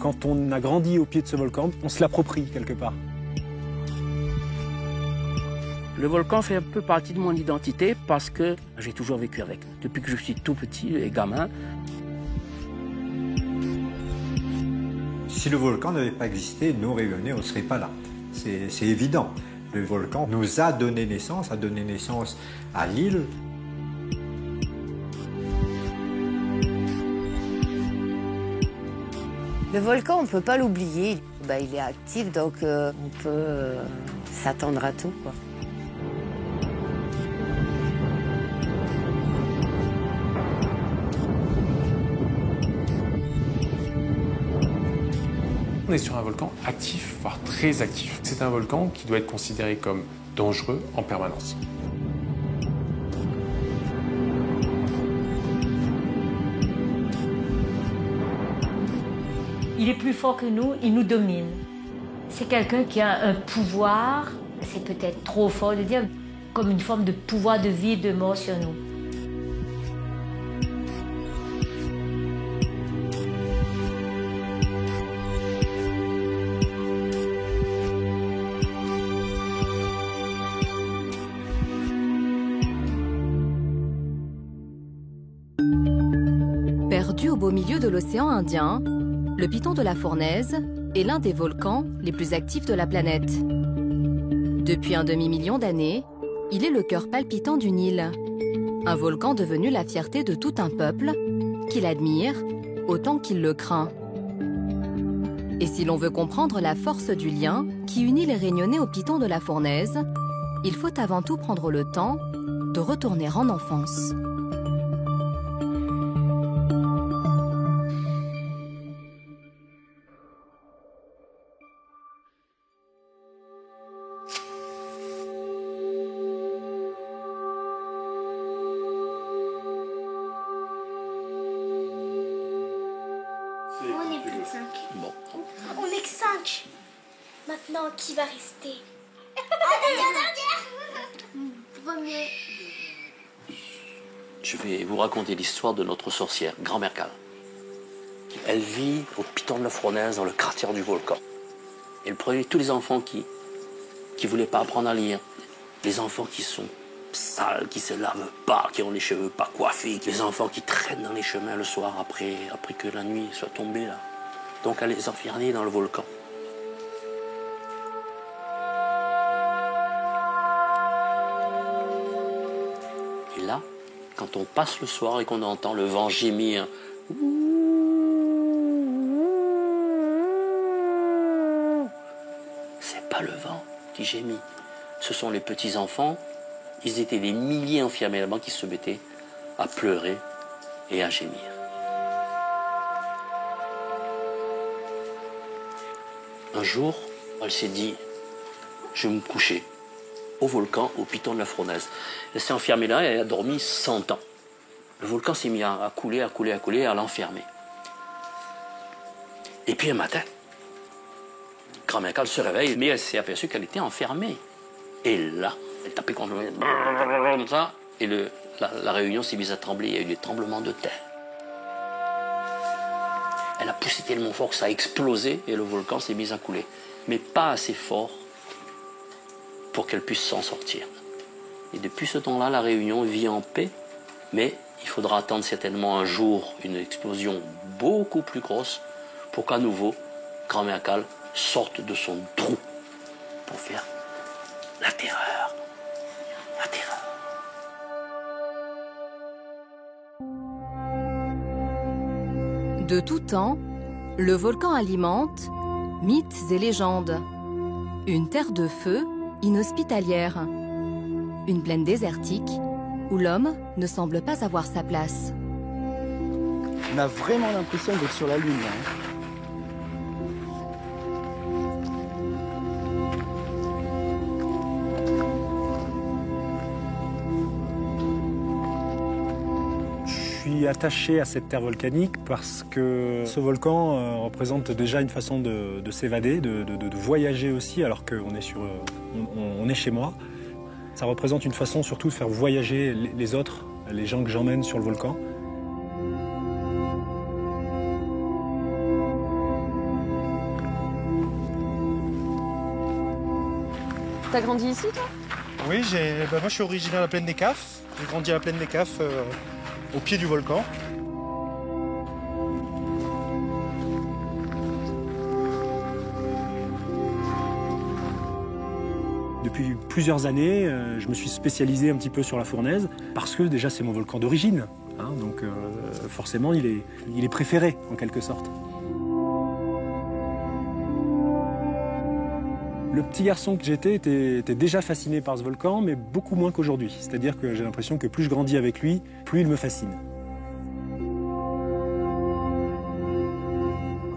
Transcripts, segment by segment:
quand on a grandi au pied de ce volcan, on se l'approprie quelque part. Le volcan fait un peu partie de mon identité parce que j'ai toujours vécu avec. Depuis que je suis tout petit et gamin. Si le volcan n'avait pas existé, nous, Réunionnais, on ne serait pas là. C'est évident. Le volcan nous a donné naissance à l'île. Le volcan, on ne peut pas l'oublier. Il est actif, donc on peut s'attendre à tout, quoi. On est sur un volcan actif, voire très actif. C'est un volcan qui doit être considéré comme dangereux en permanence. Il est plus fort que nous, il nous domine. C'est quelqu'un qui a un pouvoir, c'est peut-être trop fort de dire, comme une forme de pouvoir de vie et de mort sur nous. Perdu au beau milieu de l'océan Indien, le piton de la Fournaise est l'un des volcans les plus actifs de la planète. Depuis un demi-million d'années, il est le cœur palpitant du Nil. Un volcan devenu la fierté de tout un peuple qui l'admire autant qu'il le craint. Et si l'on veut comprendre la force du lien qui unit les Réunionnais au piton de la Fournaise, il faut avant tout prendre le temps de retourner en enfance. On n'est plus que 5. Bon. On n'est que 5. Maintenant, qui va rester? Vaut mieux. Je vais vous raconter l'histoire de notre sorcière, Grand-mère Cal. Elle vit au piton de la Fournaise, dans le quartier du volcan. Elle prenait tous les enfants qui voulaient pas apprendre à lire, les enfants qui sont sales, qui se lavent pas, qui ont les cheveux pas coiffés, les enfants qui traînent dans les chemins le soir après que la nuit soit tombée là. Donc elle les enfermait dans le volcan. Et là, quand on passe le soir et qu'on entend le vent gémir, c'est pas le vent qui gémit, ce sont les petits enfants. Ils étaient des milliers enfermés là-bas qui se mettaient à pleurer et à gémir. Un jour, elle s'est dit, je vais me coucher au volcan, au piton de la Fournaise. Elle s'est enfermée là et elle a dormi 100 ans. Le volcan s'est mis à couler, à l'enfermer. Et puis un matin, Grand-mère Cal se réveille, mais elle s'est aperçue qu'elle était enfermée. Et là, elle tapait contre le comme ça, et la Réunion s'est mise à trembler. Il y a eu des tremblements de terre. Elle a poussé tellement fort que ça a explosé et le volcan s'est mis à couler. Mais pas assez fort pour qu'elle puisse s'en sortir. Et depuis ce temps-là, la Réunion vit en paix, mais il faudra attendre certainement un jour une explosion beaucoup plus grosse pour qu'à nouveau, Grand-mère Cal sorte de son trou pour faire la terreur. La terreur. De tout temps, le volcan alimente mythes et légendes. Une terre de feu inhospitalière. Une plaine désertique où l'homme ne semble pas avoir sa place. On a vraiment l'impression d'être sur la Lune, là, hein. Je suis attaché à cette terre volcanique parce que ce volcan représente déjà une façon de s'évader, de voyager aussi, alors qu'on est, on est chez moi. Ça représente une façon surtout de faire voyager les autres, les gens que j'emmène sur le volcan. T'as grandi ici, toi? Oui, moi je suis originaire de la plaine des Cafes. J'ai grandi à la plaine des Cafes, au pied du volcan. Depuis plusieurs années, je me suis spécialisé un petit peu sur la Fournaise parce que déjà c'est mon volcan d'origine, hein, donc forcément il est préféré en quelque sorte. Le petit garçon que j'étais était déjà fasciné par ce volcan, mais beaucoup moins qu'aujourd'hui. C'est-à-dire que j'ai l'impression que plus je grandis avec lui, plus il me fascine.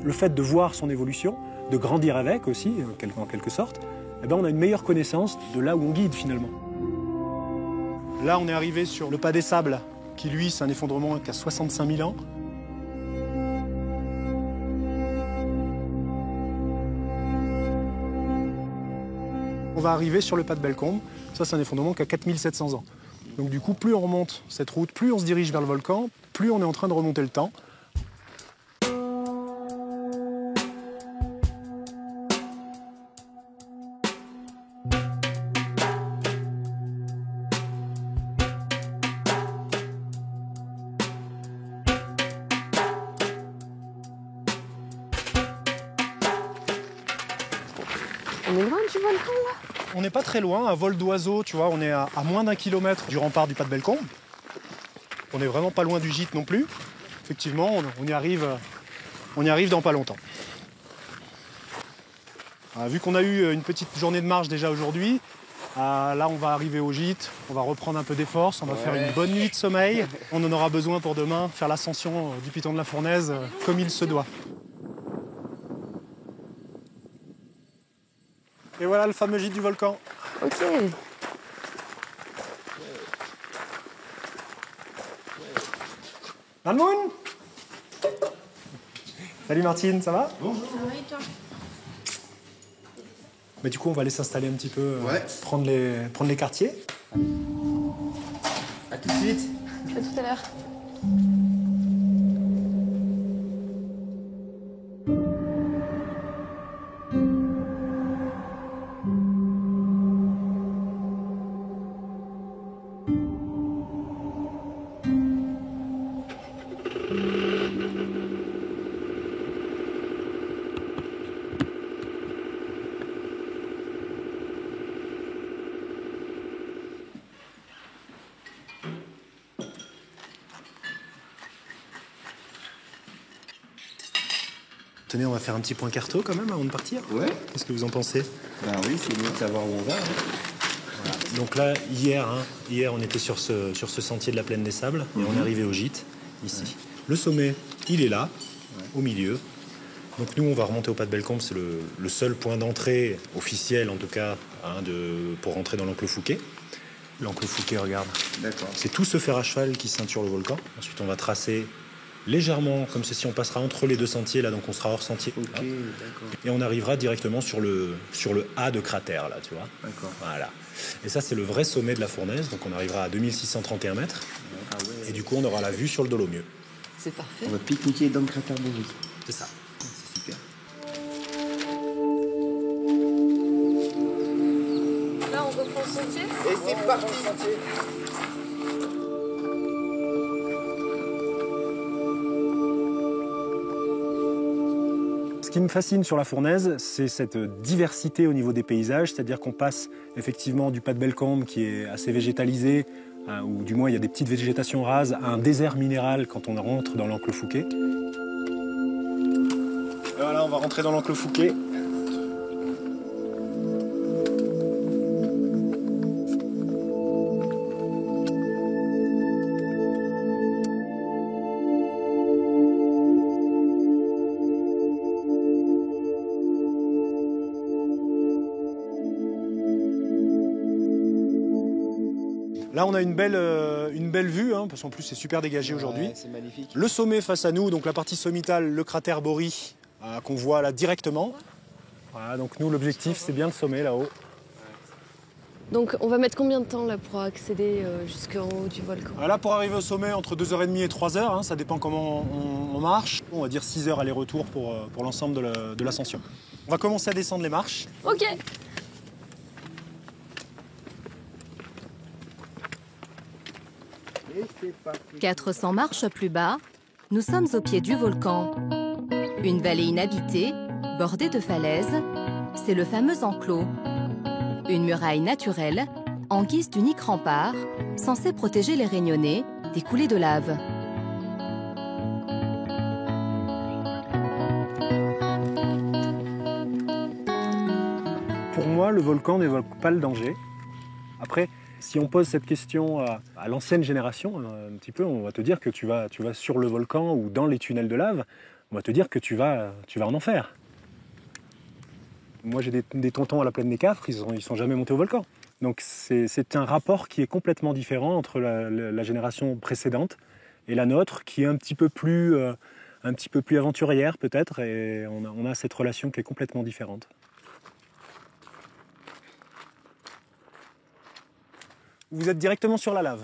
Le fait de voir son évolution, de grandir avec aussi, en quelque sorte, eh ben on a une meilleure connaissance de là où on guide finalement. Là, on est arrivé sur le Pas des Sables, qui lui, c'est un effondrement qui a 65 000 ans. On va arriver sur le Pas de Bellecombe. Ça, c'est un effondrement qui a 4700 ans. Donc du coup, plus on remonte cette route, plus on se dirige vers le volcan, plus on est en train de remonter le temps. On est loin du volcan, là? On n'est pas très loin, à vol d'oiseau, tu vois, on est à moins d'1 kilomètre du rempart du Pas de Bellecombe. On n'est vraiment pas loin du gîte non plus. Effectivement, on y arrive dans pas longtemps. Vu qu'on a eu une petite journée de marche déjà aujourd'hui, là on va arriver au gîte, on va reprendre un peu des forces, on va faire une bonne nuit de sommeil. On en aura besoin pour demain, faire l'ascension du piton de la Fournaise comme il se doit. Et voilà le fameux gîte du volcan. Ok. Malmoun! Salut Martine, ça va? Bonjour. Oui, toi. Mais du coup, on va aller s'installer un petit peu, prendre les quartiers. À tout de suite. À tout à l'heure. Tenez, on va faire un petit point carto quand même avant de partir. Ouais. Qu'est-ce que vous en pensez? Ben oui, c'est mieux de savoir où on va. Voilà. Donc là, hier, on était sur ce sentier de la plaine des Sables et on est arrivé au gîte, ici. Ouais. Le sommet, il est là, au milieu. Donc nous, on va remonter au Pas de Bellecombe, c'est le seul point d'entrée officiel, en tout cas, pour rentrer dans l'enclos Fouquet. L'enclos Fouquet, regarde. D'accord. C'est tout ce fer à cheval qui ceinture le volcan. Ensuite, on va tracer légèrement, comme ceci, on passera entre les deux sentiers, là, donc on sera hors sentier. Ok, d'accord. Et on arrivera directement sur le A de cratère, là, tu vois. D'accord. Voilà. Et ça, c'est le vrai sommet de la Fournaise, donc on arrivera à 2631 mètres. Ah ouais. Et du coup, on aura la vue sur le Dolomieu. C'est parfait. On va pique-niquer dans le cratère Boris. C'est ça. C'est super. Là, on reprend le sentier. Et c'est parti. Ce qui me fascine sur la Fournaise, c'est cette diversité au niveau des paysages, c'est-à-dire qu'on passe effectivement du Pas de Bellecombe qui est assez végétalisé, ou du moins il y a des petites végétations rases, à un désert minéral quand on rentre dans l'enclos Fouquet. Voilà, on va rentrer dans l'enclos Fouquet. Là, on a une belle vue, hein, parce qu'en plus, c'est super dégagé aujourd'hui. C'est magnifique. Le sommet face à nous, donc la partie sommitale, le cratère Boris, qu'on voit là directement. Voilà, donc nous, l'objectif, c'est bien le sommet là-haut. Donc, on va mettre combien de temps là pour accéder jusqu'en haut du volcan? Là, pour arriver au sommet, entre 2h30 et 3h, hein, ça dépend comment on marche. On va dire 6 heures aller-retour pour l'ensemble de l'ascension. On va commencer à descendre les marches. Ok. 400 marches plus bas, nous sommes au pied du volcan. Une vallée inhabitée, bordée de falaises, c'est le fameux enclos. Une muraille naturelle, en guise d'unique rempart, censée protéger les Réunionnais des coulées de lave. Pour moi, le volcan n'évoque pas le danger. Après, si on pose cette question à l'ancienne génération, un petit peu, on va te dire que tu vas sur le volcan ou dans les tunnels de lave, on va te dire que tu vas en enfer. Moi, j'ai des tontons à la plaine des Cafres, ils sont jamais montés au volcan. Donc c'est un rapport qui est complètement différent entre la génération précédente et la nôtre, qui est un petit peu plus aventurière peut-être, et on a cette relation qui est complètement différente. Vous êtes directement sur la lave.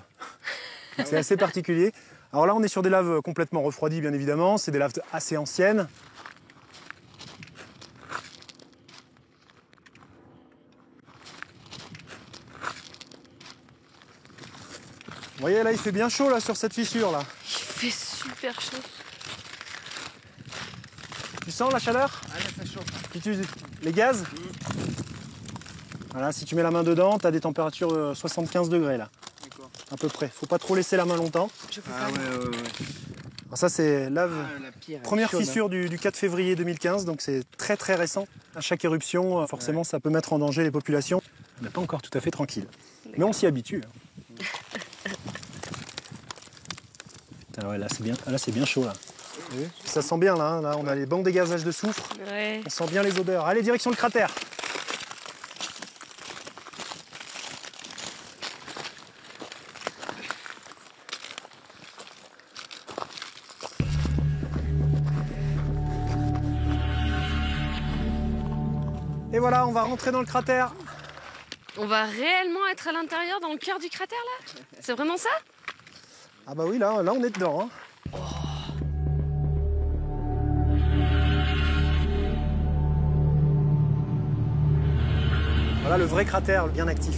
C'est assez particulier. Alors là, on est sur des laves complètement refroidies, bien évidemment. C'est des laves assez anciennes. Vous voyez, là, il fait bien chaud là, sur cette fissure. Là. Il fait super chaud. Tu sens la chaleur? Ah là, ça chauffe. Les gaz? Voilà, si tu mets la main dedans, tu as des températures 75 degrés là. D'accord. À peu près. Faut pas trop laisser la main longtemps. Ah ouais. Alors ça c'est la pierre, première chaude, fissure du 4 février 2015, donc c'est très très récent. À chaque éruption, forcément, ça peut mettre en danger les populations. On n'est pas encore tout à fait tranquille. Mais on s'y habitue. Alors ouais, là c'est bien chaud là. Ça sent bien là, là on a les bons dégazages de soufre. Ouais. On sent bien les odeurs. Allez, direction le cratère. Et voilà, on va rentrer dans le cratère. On va réellement être à l'intérieur, dans le cœur du cratère, là? C'est vraiment ça? Ah bah oui, là on est dedans. Hein. Oh. Voilà le vrai cratère, bien actif.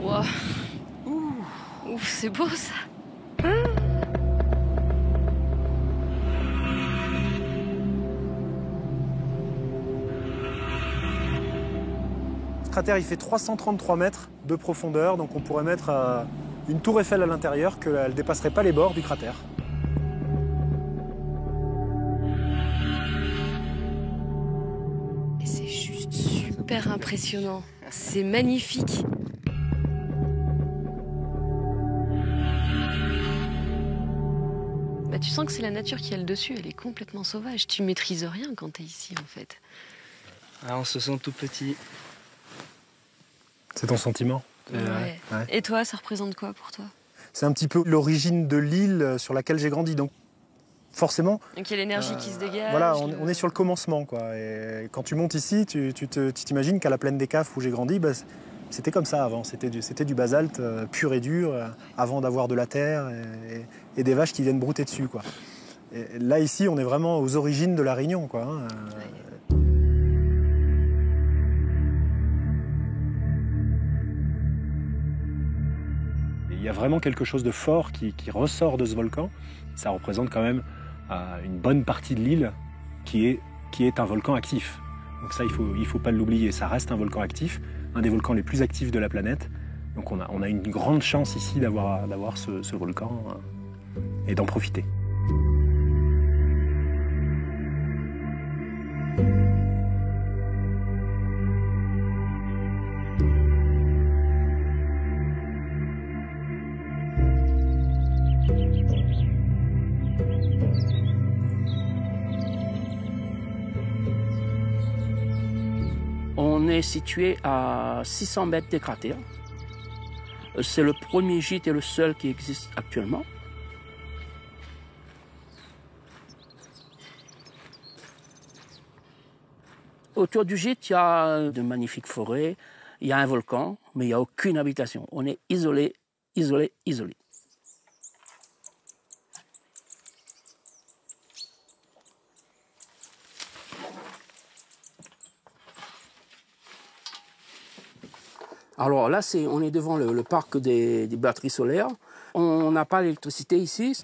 Wow. Ouf, c'est beau ça. Ce cratère, il fait 333 mètres de profondeur, donc on pourrait mettre une tour Eiffel à l'intérieur, qu'elle ne dépasserait pas les bords du cratère. Et c'est juste super impressionnant. C'est magnifique. Bah, tu sens que c'est la nature qui a le dessus, elle est complètement sauvage. Tu maîtrises rien quand t'es ici en fait. Ah, on se sent tout petit. C'est ton sentiment? Ouais. Et toi, ça représente quoi pour toi? C'est un petit peu l'origine de l'île sur laquelle j'ai grandi. Donc forcément... Donc il y a l'énergie qui se dégage. Voilà, on est sur le commencement, quoi. Et quand tu montes ici, tu t'imagines qu'à la plaine des Cafres où j'ai grandi, bah, c'était comme ça avant. C'était du basalte pur et dur, avant d'avoir de la terre et des vaches qui viennent brouter dessus, quoi. Et là, ici, on est vraiment aux origines de la Réunion, quoi. Hein. Il y a vraiment quelque chose de fort qui ressort de ce volcan. Ça représente quand même une bonne partie de l'île qui est un volcan actif. Donc ça, il faut pas l'oublier. Ça reste un volcan actif, un des volcans les plus actifs de la planète. Donc on a une grande chance ici d'avoir ce volcan et d'en profiter. On est situé à 600 mètres des cratères. C'est le premier gîte et le seul qui existe actuellement. Autour du gîte, il y a de magnifiques forêts, il y a un volcan, mais il n'y a aucune habitation. On est isolé, isolé, isolé. Alors là, on est devant le parc des batteries solaires. On n'a pas d'électricité ici.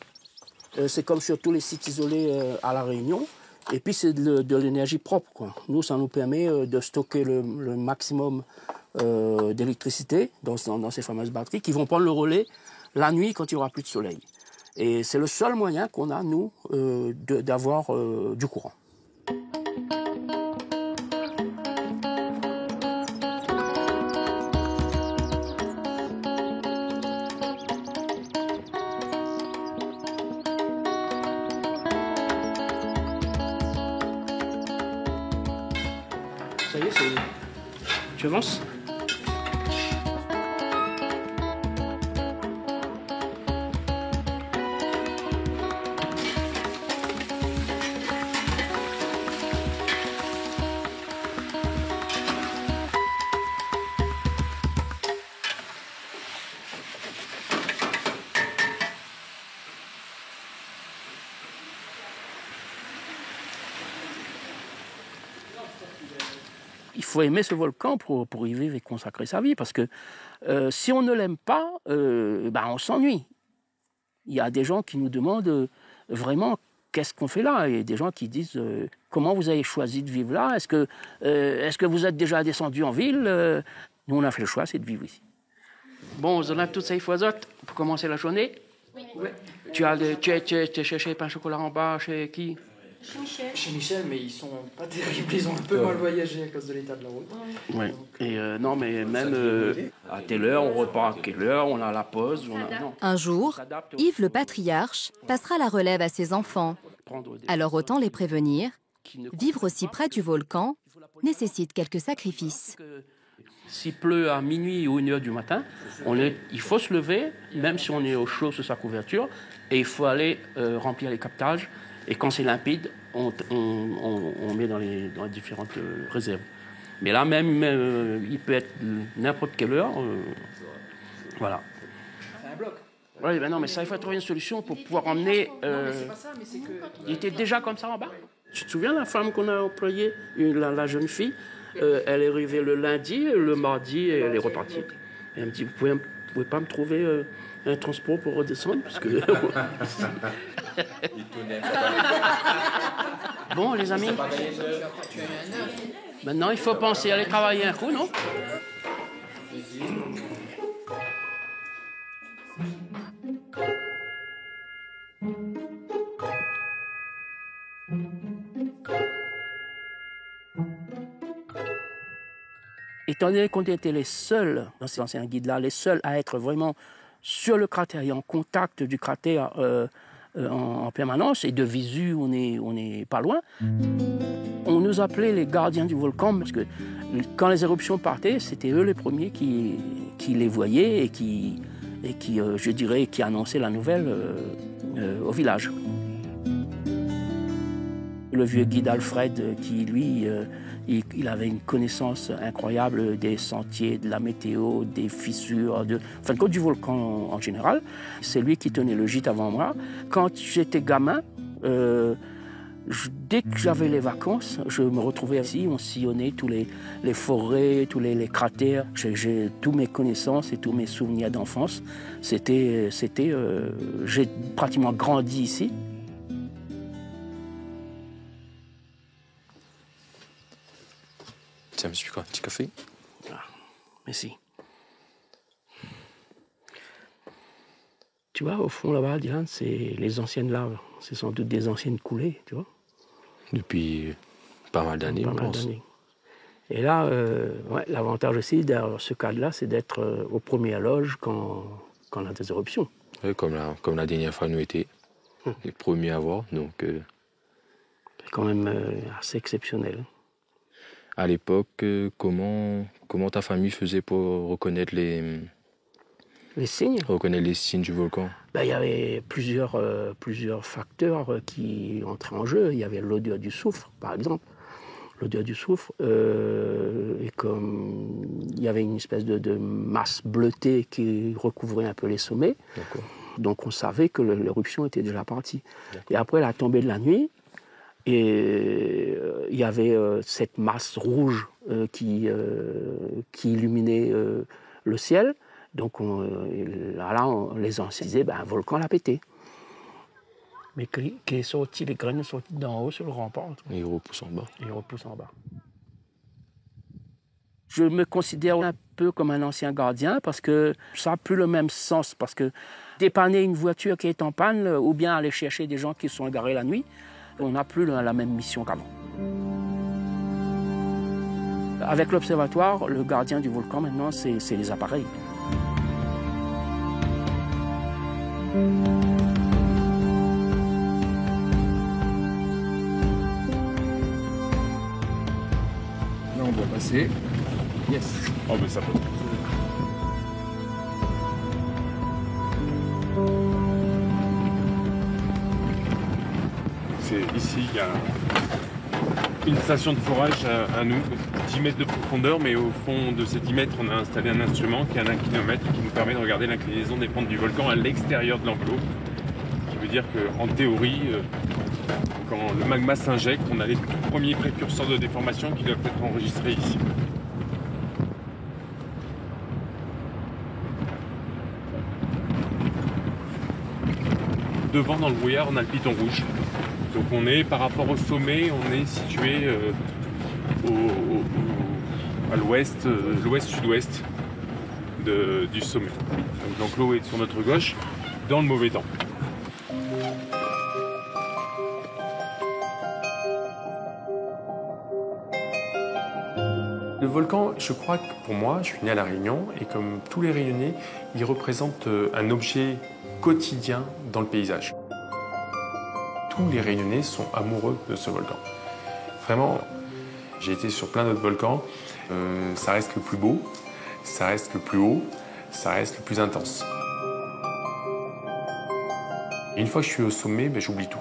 C'est comme sur tous les sites isolés à La Réunion. Et puis c'est de l'énergie propre, quoi. Nous, ça nous permet de stocker le maximum d'électricité dans ces fameuses batteries qui vont prendre le relais la nuit quand il n'y aura plus de soleil. Et c'est le seul moyen qu'on a, nous, d'avoir du courant. Ça y est, tu avances. Il faut aimer ce volcan pour y vivre et consacrer sa vie, parce que si on ne l'aime pas, on s'ennuie. Il y a des gens qui nous demandent vraiment qu'est-ce qu'on fait là, et des gens qui disent comment vous avez choisi de vivre là, est-ce que vous êtes déjà descendu en ville? Nous on a fait le choix, c'est de vivre ici. Bon, on a toutes ces foisottes pour commencer la journée. Oui. Tu es cherché pain au chocolat en bas chez qui? Chez Michel. Chez Michel, mais ils sont pas terribles, ils ont un peu mal voyagé à cause de l'état de la route. Oui. Et non, mais même à telle heure, on repart à quelle heure, on a la pause. Non. Un jour, Yves le patriarche passera la relève à ses enfants. Alors autant les prévenir, vivre aussi près du volcan nécessite quelques sacrifices. S'il pleut à minuit ou 1h du matin, il faut se lever, même si on est au chaud sous sa couverture, et il faut aller remplir les captages. Et quand c'est limpide, on met dans les différentes réserves. Mais là, même il peut être n'importe quelle heure. Voilà. C'est un bloc. Oui, ben non, mais ça, il faut trouver une solution pour pouvoir emmener. Non, mais c'est pas ça, mais c'est que. Il était déjà comme ça en bas. Tu te souviens de la femme qu'on a employée, la jeune fille? Elle est arrivée le lundi, le mardi, et elle est repartie. Et elle me dit, vous pouvez pas me trouver un transport pour redescendre, parce que. Bon, les amis, maintenant il faut penser à aller travailler un coup, non? Étant donné qu'on était les seuls, dans ces anciens guides-là, les seuls à être vraiment sur le cratère et en contact du cratère en permanence, et de visu, on est pas loin. On nous appelait les gardiens du volcan, parce que quand les éruptions partaient, c'était eux les premiers qui les voyaient et qui je dirais, qui annonçaient la nouvelle au village. Le vieux guide Alfred, qui lui, il avait une connaissance incroyable des sentiers, de la météo, des fissures, du volcan en général. C'est lui qui tenait le gîte avant moi. Quand j'étais gamin, dès que j'avais les vacances, je me retrouvais ici, on sillonnait tous les forêts, tous les cratères. J'ai tous mes connaissances et tous mes souvenirs d'enfance. J'ai pratiquement grandi ici. Tiens, monsieur, quoi, un petit café? Ah, merci. Tu vois, au fond, là-bas, Dylan, c'est les anciennes laves. C'est sans doute des anciennes coulées, tu vois. Depuis pas mal d'années, je pense. Et là, l'avantage aussi dans ce cadre-là, c'est d'être au premier loge quand on a des éruptions. Oui, comme la dernière fois nous étions les premiers à voir, donc... C'est quand même assez exceptionnel. À l'époque, comment ta famille faisait pour reconnaître les signes? Reconnaître les signes du volcan? Il y avait plusieurs facteurs qui entraient en jeu. Il y avait l'odeur du soufre, par exemple. L'odeur du soufre, et comme il y avait une espèce de masse bleutée qui recouvrait un peu les sommets. Donc on savait que l'éruption était déjà partie. Et après la tombée de la nuit, et il y avait cette masse rouge qui illuminait le ciel. Donc les anciens disaient, un volcan l'a pété. Mais qui est sorti, les graines sont sorties d'en haut sur le rempart. Et il repousse en bas. Il repousse en bas. Je me considère un peu comme un ancien gardien parce que ça n'a plus le même sens. Parce que dépanner une voiture qui est en panne ou bien aller chercher des gens qui sont égarés la nuit, on n'a plus la même mission qu'avant. Avec l'observatoire, le gardien du volcan maintenant, c'est les appareils. Là, on doit passer. Yes. Oh, mais ça peut. C'est ici, il y a une station de forage à nous, 10 mètres de profondeur, mais au fond de ces 10 mètres, on a installé un instrument qui est un inclinomètre qui nous permet de regarder l'inclinaison des pentes du volcan à l'extérieur de l'enclos. Ce qui veut dire qu'en théorie, quand le magma s'injecte, on a les tout premiers précurseurs de déformation qui doivent être enregistrés ici. Devant, dans le brouillard, on a le piton rouge. Donc on est, par rapport au sommet, on est situé à l'ouest, l'ouest-sud-ouest du sommet. Donc l'eau est sur notre gauche, dans le mauvais temps. Le volcan, je crois que pour moi, je suis né à La Réunion, et comme tous les Réunionnais, il représente un objet quotidien dans le paysage. Tous les Réunionnais sont amoureux de ce volcan. Vraiment, j'ai été sur plein d'autres volcans. Ça reste le plus beau, ça reste le plus haut, ça reste le plus intense. Et une fois que je suis au sommet, j'oublie tout.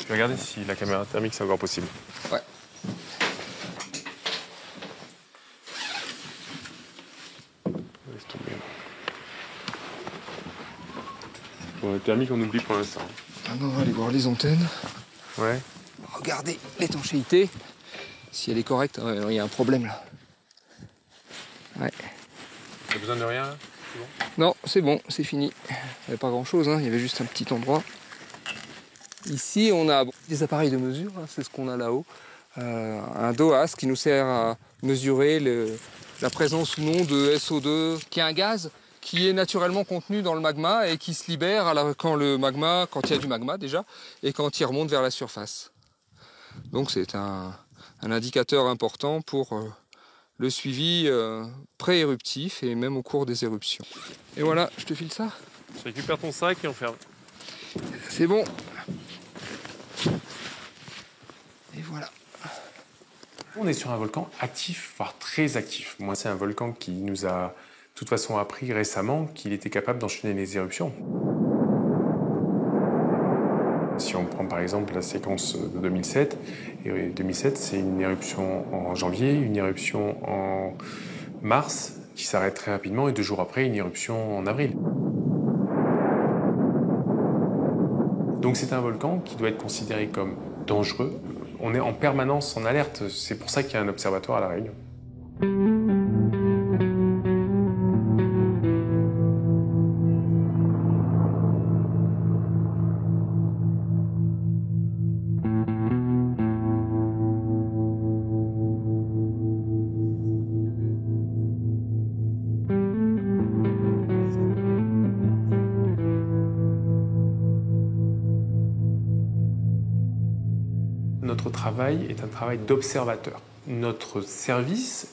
Je vais regarder si la caméra thermique c'est encore possible. Ouais. Laisse tomber. Bon, la thermique on oublie pour l'instant. Maintenant on va aller voir les antennes. Ouais. Regardez l'étanchéité. Si elle est correcte, il y a un problème là. Ouais. T'as besoin de rien là? Non, c'est bon, c'est fini. Il n'y avait pas grand chose, il y avait juste un petit endroit. Ici, on a des appareils de mesure, c'est ce qu'on a là-haut. Un DOAS qui nous sert à mesurer la présence ou non de SO2, qui est un gaz qui est naturellement contenu dans le magma et qui se libère quand il y a du magma déjà, et quand il remonte vers la surface. Donc c'est un indicateur important pour le suivi pré-éruptif et même au cours des éruptions. Et voilà, je te file ça. Je récupère ton sac et on ferme. C'est bon. Et voilà. On est sur un volcan actif, voire très actif. Moi, c'est un volcan qui nous a, de toute façon, appris récemment qu'il était capable d'enchaîner les éruptions. Si on prend par exemple la séquence de 2007, et 2007, c'est une éruption en janvier, une éruption en mars, qui s'arrête très rapidement, et 2 jours après, une éruption en avril. Donc c'est un volcan qui doit être considéré comme dangereux. On est en permanence en alerte. C'est pour ça qu'il y a un observatoire à La Réunion. Notre travail est un travail d'observateur. Notre service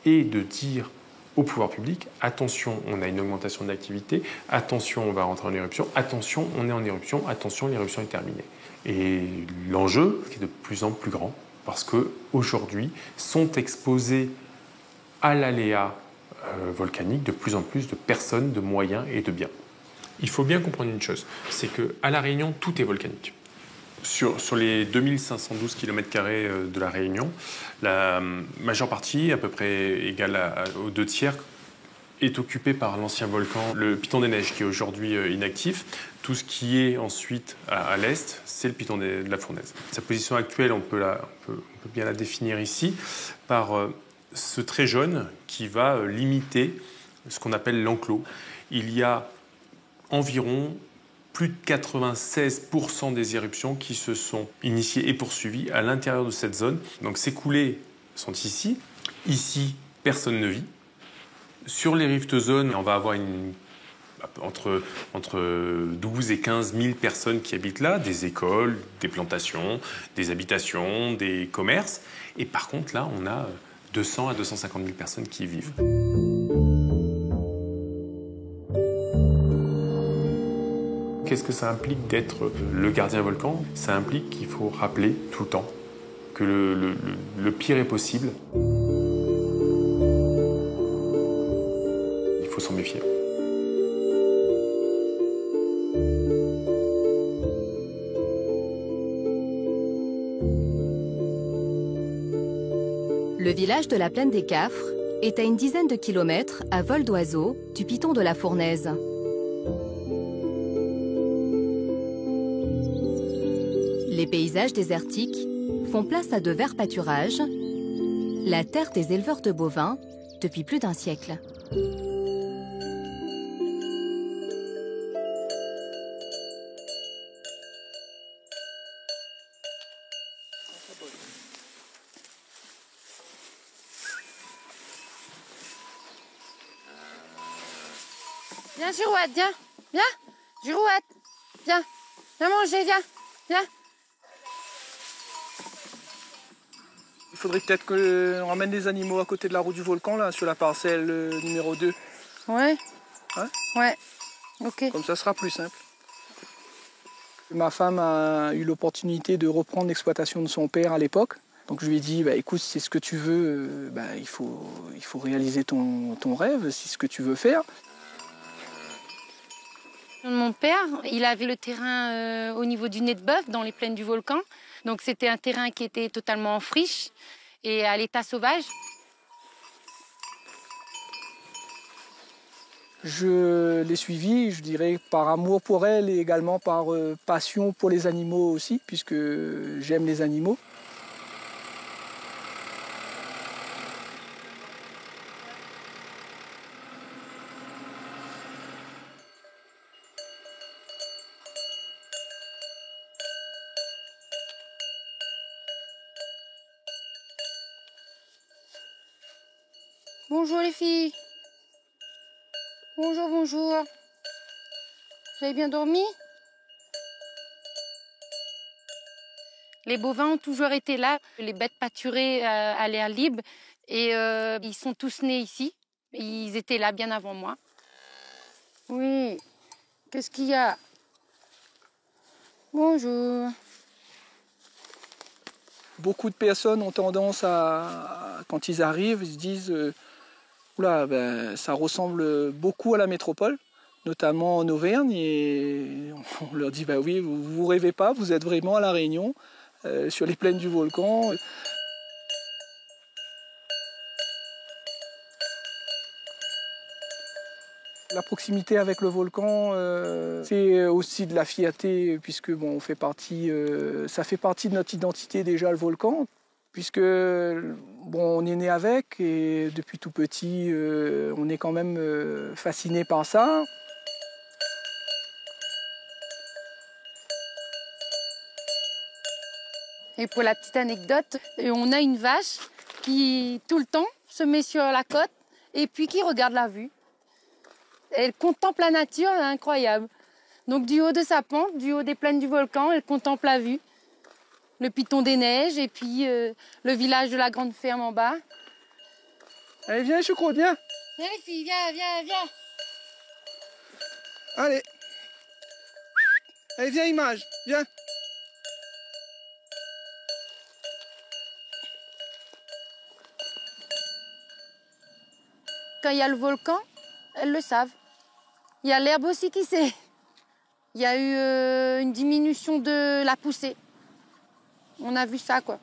est de dire au pouvoir public, attention, on a une augmentation de l'activité, attention, on va rentrer en éruption, attention, on est en éruption, attention, l'éruption est terminée. Et l'enjeu est de plus en plus grand, parce qu'aujourd'hui sont exposés à l'aléa volcanique de plus en plus de personnes, de moyens et de biens. Il faut bien comprendre une chose, c'est qu'à La Réunion, tout est volcanique. Sur les 2512 km² de la Réunion, la majeure partie, à peu près égale aux 2/3, est occupée par l'ancien volcan, le Piton des Neiges, qui est aujourd'hui inactif. Tout ce qui est ensuite à l'est, c'est le Piton de la Fournaise. Sa position actuelle, on peut bien la définir ici par ce trait jaune qui va limiter ce qu'on appelle l'enclos. Il y a environ plus de 96% des éruptions qui se sont initiées et poursuivies à l'intérieur de cette zone. Donc ces coulées sont ici. Ici, personne ne vit. Sur les rift zones, on va avoir entre 12 et 15 000 personnes qui habitent là, des écoles, des plantations, des habitations, des commerces. Et par contre, là, on a 200 à 250 000 personnes qui y vivent. Qu'est-ce que ça implique d'être le gardien volcan? Ça implique qu'il faut rappeler tout le temps que le pire est possible. Il faut s'en méfier. Le village de la Plaine des Cafres est à une dizaine de kilomètres à vol d'oiseau du Piton de la Fournaise. Les paysages désertiques font place à de verts pâturages, la terre des éleveurs de bovins depuis plus d'un siècle. Viens, Girouette, viens, viens, Girouette, viens, viens manger, viens, viens. Il faudrait peut-être qu'on ramène des animaux à côté de la route du volcan, là, sur la parcelle numéro 2. Ouais. Hein? Ouais, ok. Comme ça sera plus simple. Ma femme a eu l'opportunité de reprendre l'exploitation de son père à l'époque. Donc je lui ai dit, bah, écoute, si c'est ce que tu veux, il faut réaliser ton rêve, si c'est ce que tu veux faire. Mon père, il avait le terrain au niveau du Nez de Bœuf, dans les plaines du volcan. Donc c'était un terrain qui était totalement en friche et à l'état sauvage. Je l'ai suivie, je dirais, par amour pour elle et également par passion pour les animaux aussi, puisque j'aime les animaux. Bonjour les filles. Bonjour, bonjour. Vous avez bien dormi? Les bovins ont toujours été là, les bêtes pâturées à l'air libre et ils sont tous nés ici. Ils étaient là bien avant moi. Oui, qu'est-ce qu'il y a? Bonjour. Beaucoup de personnes ont tendance à, quand ils arrivent, ils se disent oula, ça ressemble beaucoup à la métropole, notamment en Auvergne, et on leur dit bah oui, vous rêvez pas, vous êtes vraiment à La Réunion, sur les plaines du volcan. La proximité avec le volcan, c'est aussi de la fierté, puisque bon, ça fait partie de notre identité déjà, le volcan, puisque bon, on est né avec et depuis tout petit, on est quand même fasciné par ça. Et pour la petite anecdote, on a une vache qui tout le temps se met sur la côte et puis qui regarde la vue. Elle contemple la nature, elle est incroyable. Donc du haut de sa pente, du haut des plaines du volcan, elle contemple la vue. Le Piton des Neiges et puis le village de la Grande Ferme en bas. Allez, viens, choucroute, viens. Viens les filles, viens, viens, viens. Allez. Allez, viens, Image, viens. Quand il y a le volcan, elles le savent. Il y a l'herbe aussi qui sait. Il y a eu une diminution de la poussée. On a vu ça, quoi.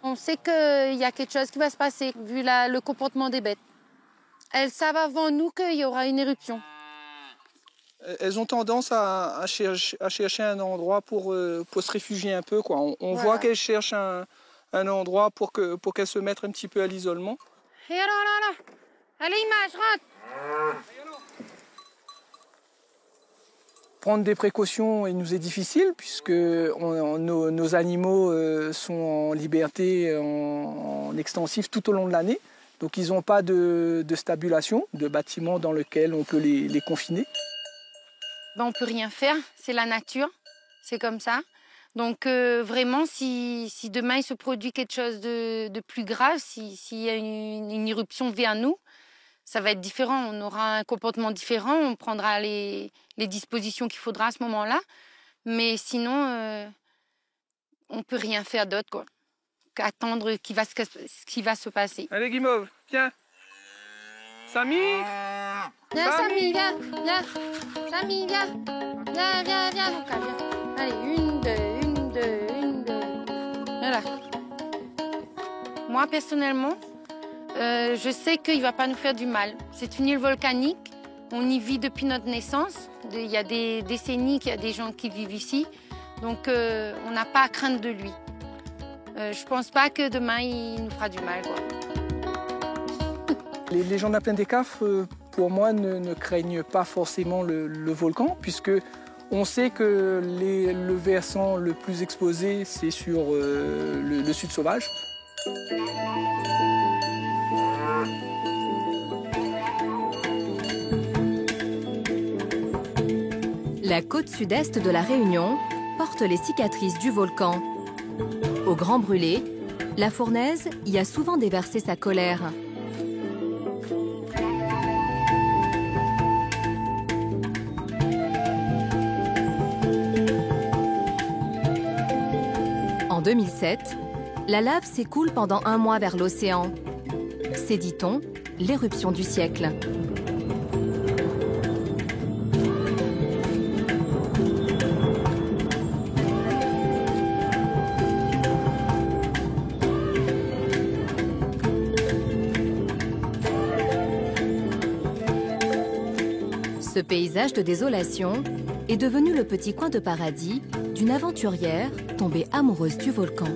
On sait qu'il y a quelque chose qui va se passer, vu le comportement des bêtes. Elles savent avant nous qu'il y aura une éruption. Elles ont tendance à chercher un endroit pour se réfugier un peu, quoi. On Voilà. voit qu'elles cherchent un endroit pour qu'elles se mettent un petit peu à l'isolement. Et alors là, allez, Image, rentre. Prendre des précautions, il nous est difficile puisque nos animaux sont en liberté, en extensif tout au long de l'année. Donc ils n'ont pas de stabulation, de bâtiment dans lequel on peut les confiner. Ben, on ne peut rien faire, c'est la nature, c'est comme ça. Donc vraiment, si demain il se produit quelque chose de plus grave, s'il y a une éruption vers nous, ça va être différent. On aura un comportement différent, on prendra les dispositions qu'il faudra à ce moment-là. Mais sinon, on ne peut rien faire d'autre, quoi, qu'attendre ce qui va se passer. Allez, Guimauve, viens. Samy. Viens, Samy, viens. Samy, viens. Viens, Lucas, viens. Allez, une, deux. Voilà. Moi, personnellement, je sais qu'il ne va pas nous faire du mal. C'est une île volcanique. On y vit depuis notre naissance. Il y a des décennies qu'il y a des gens qui vivent ici. Donc, on n'a pas à craindre de lui. Je ne pense pas que demain, il nous fera du mal, quoi. Les gens de la plaine des Cafres, pour moi, ne craignent pas forcément le volcan, puisque on sait que le versant le plus exposé, c'est sur le sud sauvage. La côte sud-est de la Réunion porte les cicatrices du volcan. Au Grand Brûlé, la Fournaise y a souvent déversé sa colère. En 2007, la lave s'écoule pendant un mois vers l'océan. C'est, dit-on, l'éruption du siècle. Ce paysage de désolation est devenu le petit coin de paradis d'une aventurière tombée amoureuse du volcan.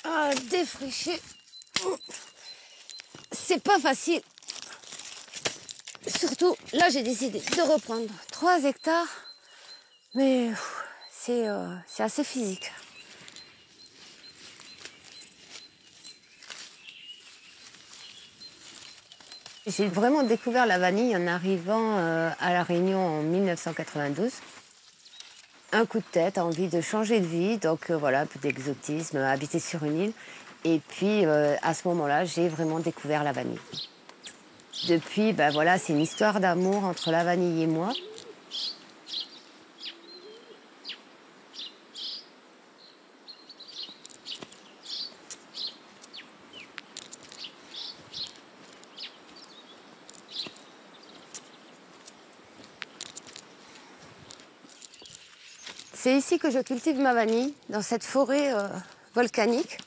Ah, défricher, c'est pas facile. Surtout, là, j'ai décidé de reprendre 3 hectares, mais c'est assez physique. J'ai vraiment découvert la vanille en arrivant à La Réunion en 1992. Un coup de tête, envie de changer de vie, donc voilà, un peu d'exotisme, habiter sur une île. Et puis, à ce moment-là, j'ai vraiment découvert la vanille. Depuis, ben voilà, c'est une histoire d'amour entre la vanille et moi. C'est ici que je cultive ma vanille, dans cette forêt volcanique.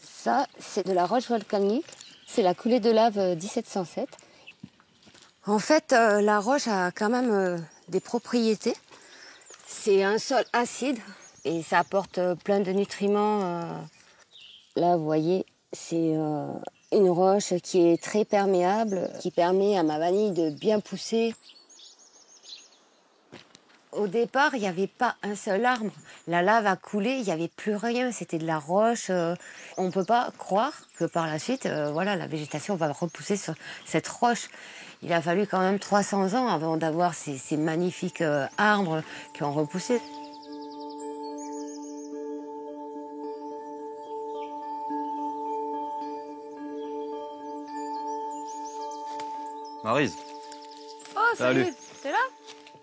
Ça, c'est de la roche volcanique. C'est la coulée de lave 1707. En fait, la roche a quand même des propriétés. C'est un sol acide et ça apporte plein de nutriments. Là, vous voyez, c'est une roche qui est très perméable, qui permet à ma vanille de bien pousser. Au départ, il n'y avait pas un seul arbre. La lave a coulé, il n'y avait plus rien, c'était de la roche. On ne peut pas croire que par la suite, voilà, la végétation va repousser sur cette roche. Il a fallu quand même 300 ans avant d'avoir ces magnifiques arbres qui ont repoussé. Maryse. Oh, salut. T'es là?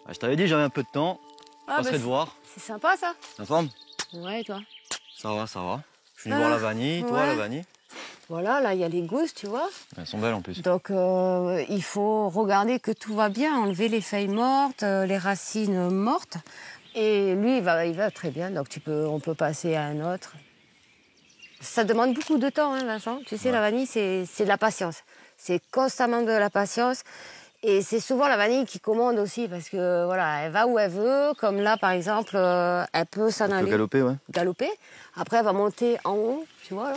Ah, je t'avais dit, j'avais un peu de temps. Ah, Passerai te voir. C'est sympa, ça. La forme? Ouais, et toi? Ça va, ça va. Je suis venu voir la vanille. Toi, ouais. la vanille? Voilà, là, il y a les gousses, tu vois. Elles sont belles en plus. Donc, il faut regarder que tout va bien, enlever les feuilles mortes, les racines mortes. Et lui, il va très bien, donc on peut passer à un autre. Ça demande beaucoup de temps, hein, Vincent. Tu sais, la vanille, c'est de la patience. C'est constamment de la patience. Et c'est souvent la vanille qui commande aussi, parce que voilà, elle va où elle veut. Comme là, par exemple, elle peut s'en aller. Elle peut galoper, ouais. Galoper. Après, elle va monter en haut, tu vois, là.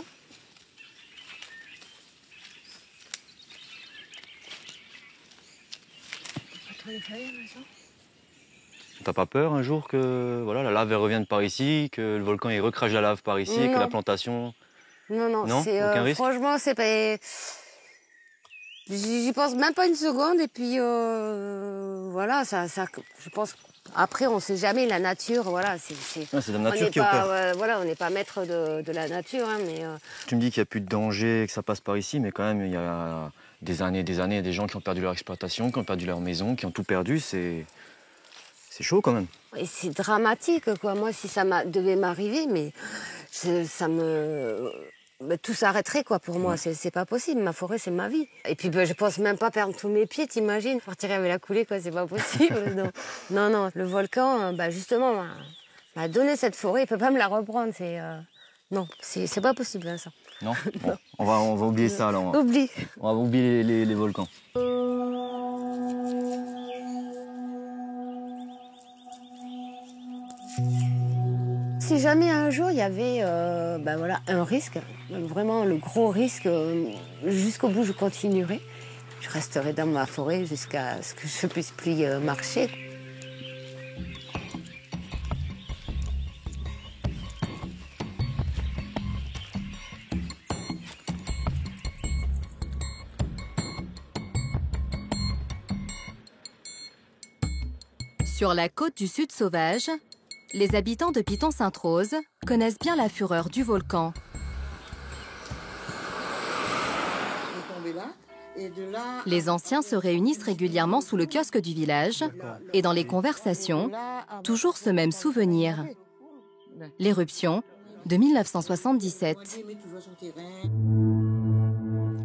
T'as pas peur un jour que voilà, la lave elle revienne par ici, que le volcan il recrache la lave par ici, Non. que la plantation... Non, aucun risque. Franchement, c'est pas... J'y pense même pas une seconde, et puis voilà, je pense... Après, on sait jamais, la nature, voilà, c'est la nature qui opère. Voilà, on n'est pas maître de la nature, hein, mais... Tu me dis qu'il n'y a plus de danger, que ça passe par ici, mais quand même, il y a des années, des gens qui ont perdu leur exploitation, qui ont perdu leur maison, qui ont tout perdu, c'est chaud quand même. Et c'est dramatique, quoi. Moi, si ça devait m'arriver, mais tout s'arrêterait, quoi, pour moi. C'est pas possible. Ma forêt, c'est ma vie. Et puis, je pense même pas perdre tous mes pieds, t'imagines? Partir avec la coulée, quoi, c'est pas possible. non, le volcan, justement, m'a donné cette forêt, il peut pas me la reprendre. Non, c'est pas possible, Vincent. Non, bon, on va oublier ça, alors. Oublie. On va oublier les volcans. Si jamais un jour il y avait un risque, vraiment le gros risque, jusqu'au bout je continuerai. Je resterai dans ma forêt jusqu'à ce que je puisse plus marcher. Sur la côte du Sud sauvage, les habitants de Piton-Sainte-Rose connaissent bien la fureur du volcan. Les anciens se réunissent régulièrement sous le kiosque du village et dans les conversations, toujours ce même souvenir. L'éruption de 1977.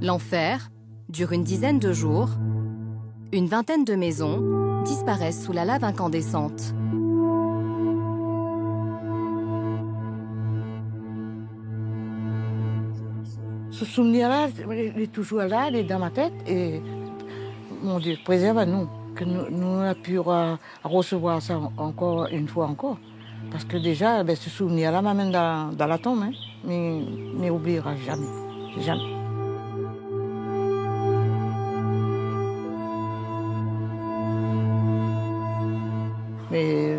L'enfer dure une dizaine de jours. Une vingtaine de maisons disparaissent sous la lave incandescente. Ce souvenir-là, il est toujours là, il est dans ma tête. Et mon Dieu, préserve à nous, que nous on a pu recevoir ça encore une fois encore. Parce que déjà, ce souvenir-là m'amène dans la tombe, hein, mais oubliera jamais, jamais. Mais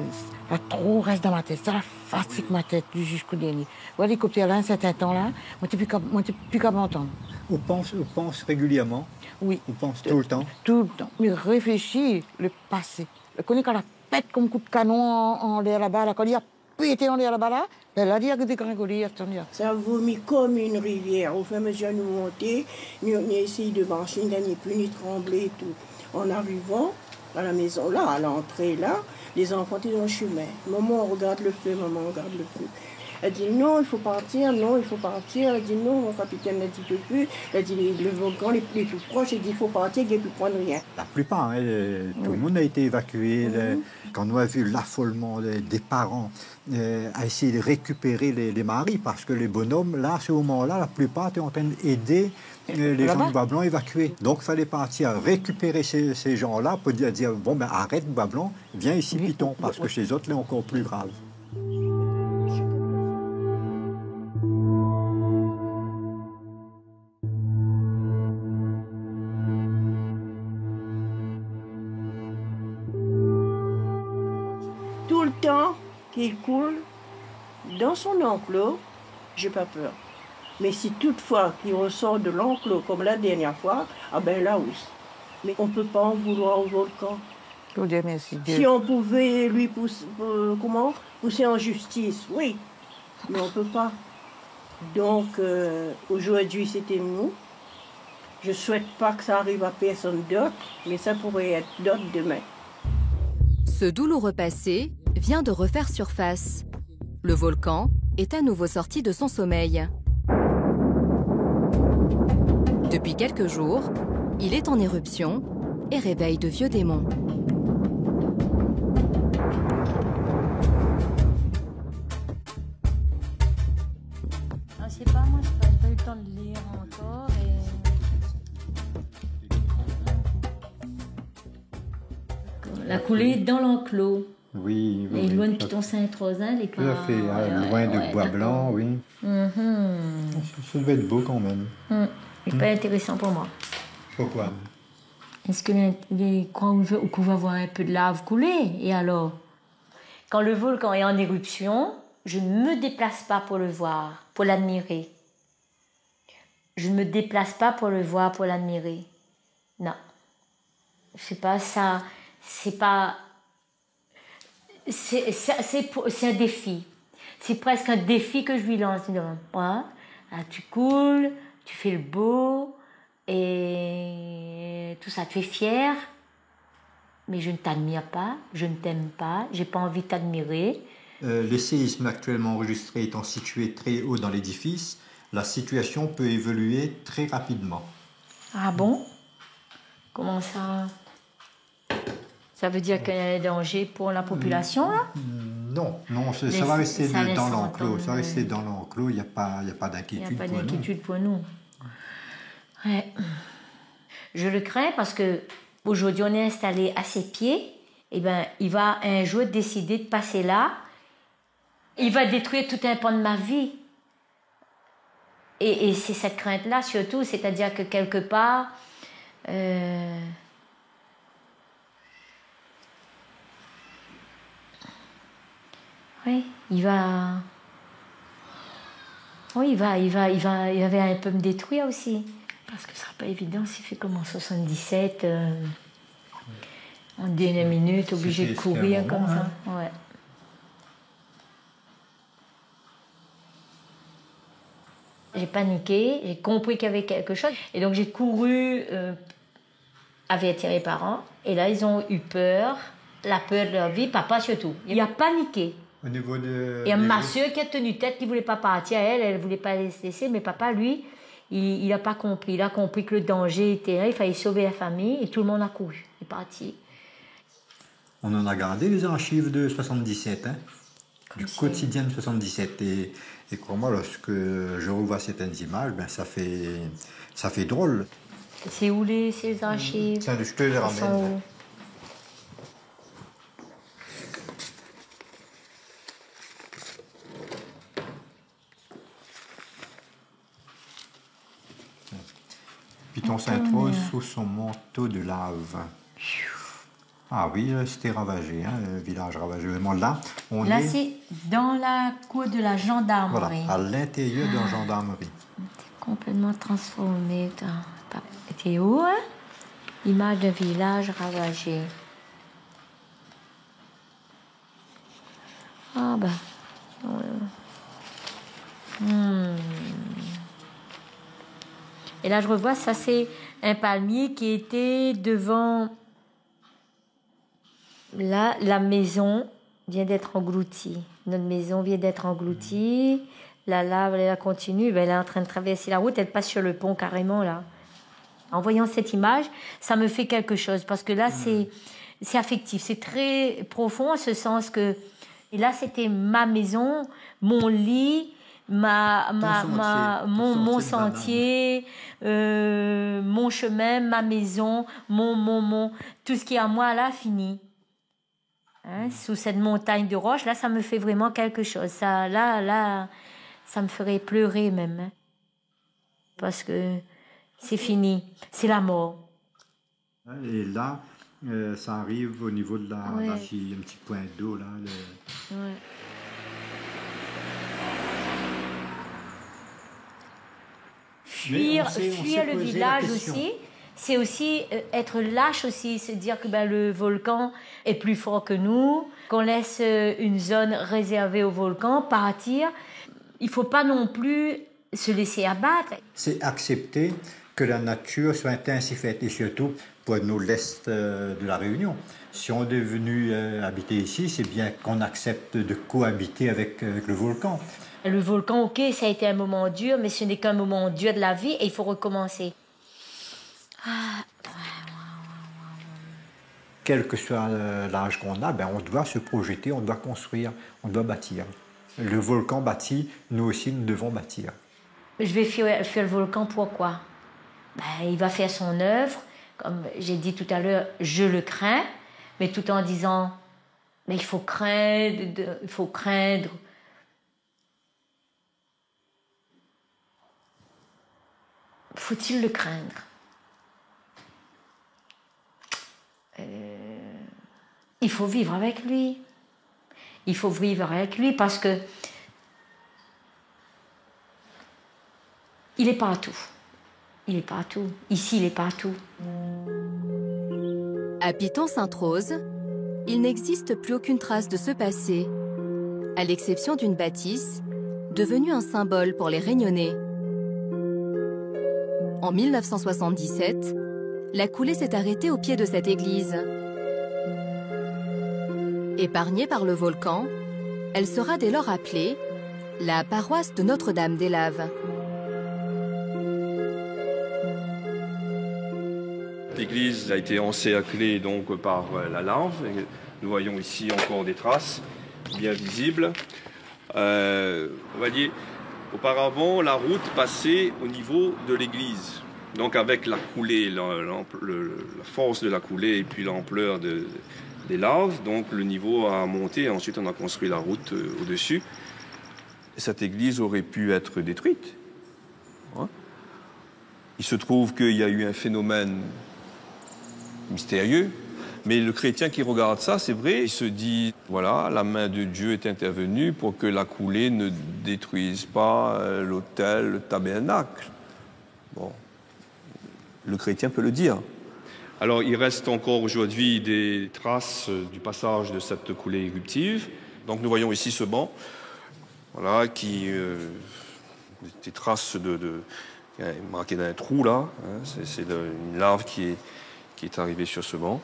ça trop reste dans ma tête, ça fatigue ma tête jusqu'au dernier. L'hélicoptère là, un certain temps-là, moi je n'étais plus qu'à m'entendre. On pense régulièrement? Oui. On pense tout le temps? Tout le temps. Mais réfléchir, le passé. Le connaît quand la pète comme coup de canon en l'air là-bas, là, quand il a pété en l'air là-bas, là, là, il y a que des gringolis. Ça vomit comme une rivière. Au fur et à mesure nous monter, nous essayons de marcher, nous n'avons plus ni trembler et tout. En arrivant à la maison là, à l'entrée là, les enfants étaient dans le chemin. Maman, on regarde le feu, maman, on regarde le feu. Elle dit non, il faut partir, non, il faut partir. Elle dit non, mon capitaine n'a dit que plus. Elle dit le volcan est plus proche, elle dit il faut partir, il ne peut prendre rien. La plupart, hein, tout le monde a été évacué. Quand on a vu l'affolement des parents à essayer de récupérer les maris, parce que les bonhommes, là, à ce moment-là, la plupart étaient en train d'aider les gens du Bois Blanc évacués. Donc il fallait partir récupérer ces gens-là pour dire bon, ben arrête Bois Blanc, viens ici Piton, parce que chez les autres, là, encore plus grave. Tout le temps qu'il coule dans son enclos, j'ai pas peur. Mais si toutefois qu'il ressort de l'enclos comme la dernière fois, ah ben là oui. Mais on ne peut pas en vouloir au volcan. Merci Dieu. Si on pouvait lui pousser en justice, oui. Mais on ne peut pas. Donc aujourd'hui c'était nous. Je ne souhaite pas que ça arrive à personne d'autre, mais ça pourrait être d'autres demain. Ce douloureux passé vient de refaire surface. Le volcan est à nouveau sorti de son sommeil. Depuis quelques jours, il est en éruption et réveille de vieux démons. Je sais pas, moi, j'ai pas eu le temps de lire encore. La coulée dans l'enclos. Oui, oui. Et loin de Piton Saint-Rosin, les Tout à fait, loin de Bois Blanc, oui. Ça devait être beau quand même. C'est pas intéressant pour moi. Pourquoi? Est-ce qu'on va voir un peu de lave couler? Et alors? Quand le volcan est en éruption, je ne me déplace pas pour le voir, pour l'admirer. Je ne me déplace pas pour le voir, pour l'admirer. Non. C'est pas ça. C'est pas... C'est un défi. C'est presque un défi que je lui lance. Là, tu coules, tu fais le beau, et tout ça te fait fier, mais je ne t'admire pas, je ne t'aime pas, j'ai pas envie de t'admirer. Les séismes actuellement enregistrés étant situés très haut dans l'édifice, la situation peut évoluer très rapidement. Ah bon? Comment ça? Ça veut dire qu'il y a un danger pour la population, là? Non, ça va rester dans l'enclos. Ça va rester dans l'enclos, il n'y a pas d'inquiétude pour nous. Il n'y a pas d'inquiétude pour nous. Ouais. Je le crains parce qu'aujourd'hui, on est installé à ses pieds. Et ben, il va un jour décider de passer là. Il va détruire tout un pan de ma vie. Et c'est cette crainte-là, surtout, c'est-à-dire que quelque part... Oui, il va un peu me détruire aussi. Parce que ce sera pas évident s'il fait comme en 77, en dernière minute, obligé de courir comme ça. Ouais. J'ai paniqué, j'ai compris qu'il y avait quelque chose. Et donc j'ai couru avertir les parents. Et là, ils ont eu peur, la peur de leur vie, papa surtout. Il a paniqué. Au niveau de... Et ma soeur qui a tenu tête, qui ne voulait pas partir, elle ne voulait pas les laisser, mais papa, lui, il n'a pas compris. Il a compris que le danger était là, il fallait sauver la famille, et tout le monde a couru. Il est parti. On en a gardé les archives de 77, du quotidien de 77. Et crois-moi, lorsque je revois certaines images, ben, ça fait drôle. C'est où ces archives? Tiens, je te les ramène. Piton Sainte-Rose sous son manteau de lave. Ah oui, c'était ravagé, le village ravagé. Vraiment, là, c'est dans la cour de la gendarmerie. Voilà, à l'intérieur de la gendarmerie. Complètement transformé. C'était où, hein? Image d'un village ravagé. Ah ben... Et là, je revois, ça c'est un palmier qui était devant... Là, la maison vient d'être engloutie. Notre maison vient d'être engloutie. La lave, elle continue. Elle est en train de traverser la route. Elle passe sur le pont carrément, là. En voyant cette image, ça me fait quelque chose. Parce que là, c'est affectif. C'est très profond, en ce sens que... Et là, c'était ma maison, mon lit... mon sentier, mon chemin, ma maison, mon tout ce qui est à moi là fini. Sous cette montagne de roches, là, ça me fait vraiment quelque chose. Ça, là, ça me ferait pleurer même, parce que c'est fini, c'est la mort. Et là, ça arrive au niveau de la fille, un petit point d'eau là. Ouais. Fuir le village aussi, c'est aussi être lâche aussi, se dire que le volcan est plus fort que nous, qu'on laisse une zone réservée au volcan, partir. Il ne faut pas non plus se laisser abattre. C'est accepter que la nature soit ainsi faite, et surtout pour nous l'Est de la Réunion. Si on est venu habiter ici, c'est bien qu'on accepte de cohabiter avec le volcan. Le volcan, ok, ça a été un moment dur, mais ce n'est qu'un moment dur de la vie et il faut recommencer. Quel que soit l'âge qu'on a, ben on doit se projeter, on doit construire, on doit bâtir. Le volcan bâtit, nous aussi nous devons bâtir. Je vais fuir le volcan, pourquoi? Ben, il va faire son œuvre, comme j'ai dit tout à l'heure, je le crains, mais tout en disant, mais il faut craindre, il faut craindre. Faut-il le craindre? Il faut vivre avec lui. Il faut vivre avec lui parce que il n'est pas à tout. Il n'est pas à tout. Ici, il n'est pas à tout. À Piton-Sainte-Rose, il n'existe plus aucune trace de ce passé, à l'exception d'une bâtisse devenue un symbole pour les Réunionnais. En 1977, la coulée s'est arrêtée au pied de cette église. Épargnée par le volcan, elle sera dès lors appelée la paroisse de Notre-Dame-des-Laves. L'église a été encerclée donc par la lave. Nous voyons ici encore des traces bien visibles. On va dire, auparavant, la route passait au niveau de l'église. Donc avec la coulée, la force de la coulée et puis l'ampleur des laves, donc le niveau a monté. Ensuite, on a construit la route au-dessus. Cette église aurait pu être détruite. Il se trouve qu'il y a eu un phénomène mystérieux, mais le chrétien qui regarde ça, c'est vrai, il se dit, voilà, la main de Dieu est intervenue pour que la coulée ne détruise pas l'autel, le tabernacle. Bon, le chrétien peut le dire. Alors, il reste encore aujourd'hui des traces du passage de cette coulée éruptive. Donc, nous voyons ici ce banc, voilà, qui des traces marquées d'un trou là. Hein, c'est une lave qui est arrivée sur ce banc.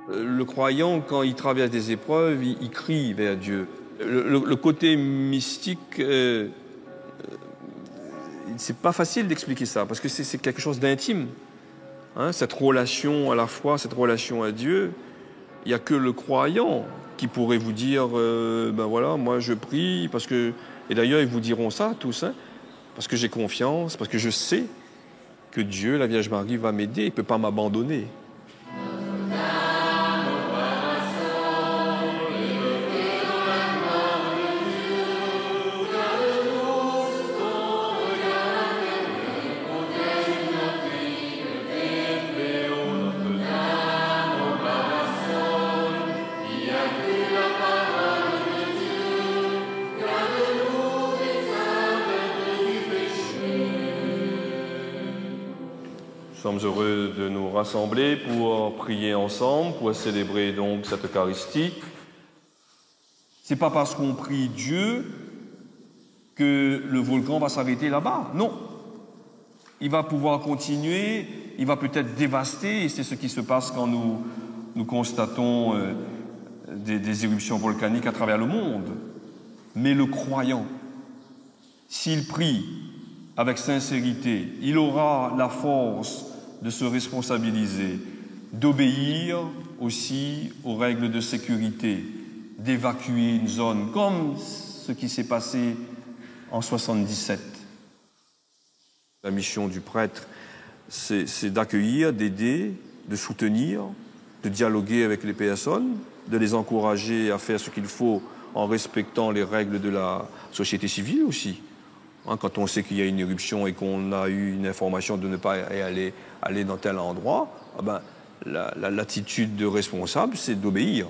Le croyant, quand il traverse des épreuves, il crie vers Dieu. Le côté mystique, c'est pas facile d'expliquer ça, parce que c'est quelque chose d'intime. Hein, cette relation à la foi, cette relation à Dieu, il n'y a que le croyant qui pourrait vous dire, ben voilà, moi je prie, parce que... Et d'ailleurs, ils vous diront ça, tous, hein, parce que j'ai confiance, parce que je sais que Dieu, la Vierge Marie, va m'aider, il ne peut pas m'abandonner. Nous sommes heureux de nous rassembler pour prier ensemble, pour célébrer donc cette Eucharistie. C'est pas parce qu'on prie Dieu que le volcan va s'arrêter là-bas. Non. Il va pouvoir continuer, il va peut-être dévaster, et c'est ce qui se passe quand nous constatons des éruptions volcaniques à travers le monde. Mais le croyant, s'il prie avec sincérité, il aura la force de se responsabiliser, d'obéir aussi aux règles de sécurité, d'évacuer une zone, comme ce qui s'est passé en 77. La mission du prêtre, c'est d'accueillir, d'aider, de soutenir, de dialoguer avec les personnes, de les encourager à faire ce qu'il faut en respectant les règles de la société civile aussi. Quand on sait qu'il y a une éruption et qu'on a eu une information de ne pas aller dans tel endroit, l'attitude de responsable, c'est d'obéir.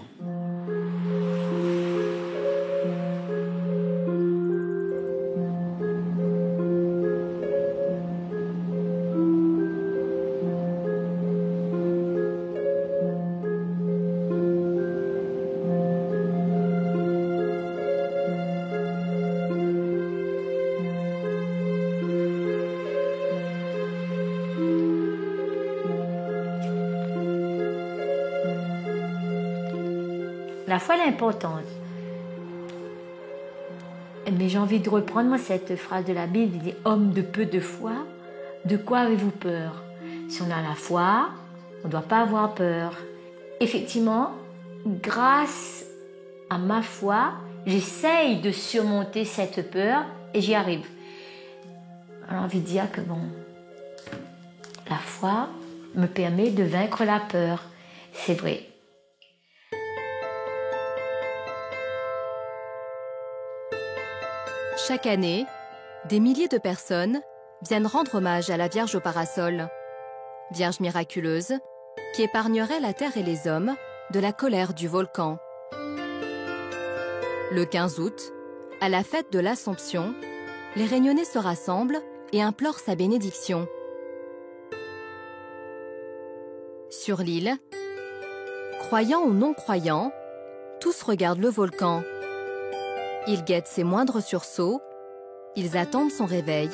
La foi, elle est importante. Mais j'ai envie de reprendre, moi, cette phrase de la Bible, il dit « Homme de peu de foi, de quoi avez-vous peur ?» Si on a la foi, on ne doit pas avoir peur. Effectivement, grâce à ma foi, j'essaye de surmonter cette peur et j'y arrive. J'ai envie de dire que bon, la foi me permet de vaincre la peur. C'est vrai. Chaque année, des milliers de personnes viennent rendre hommage à la Vierge au parasol, Vierge miraculeuse qui épargnerait la terre et les hommes de la colère du volcan. Le 15 août, à la fête de l'Assomption, les Réunionnais se rassemblent et implorent sa bénédiction. Sur l'île, croyants ou non-croyants, tous regardent le volcan. Ils guettent ses moindres sursauts, ils attendent son réveil,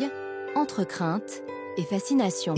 entre crainte et fascination.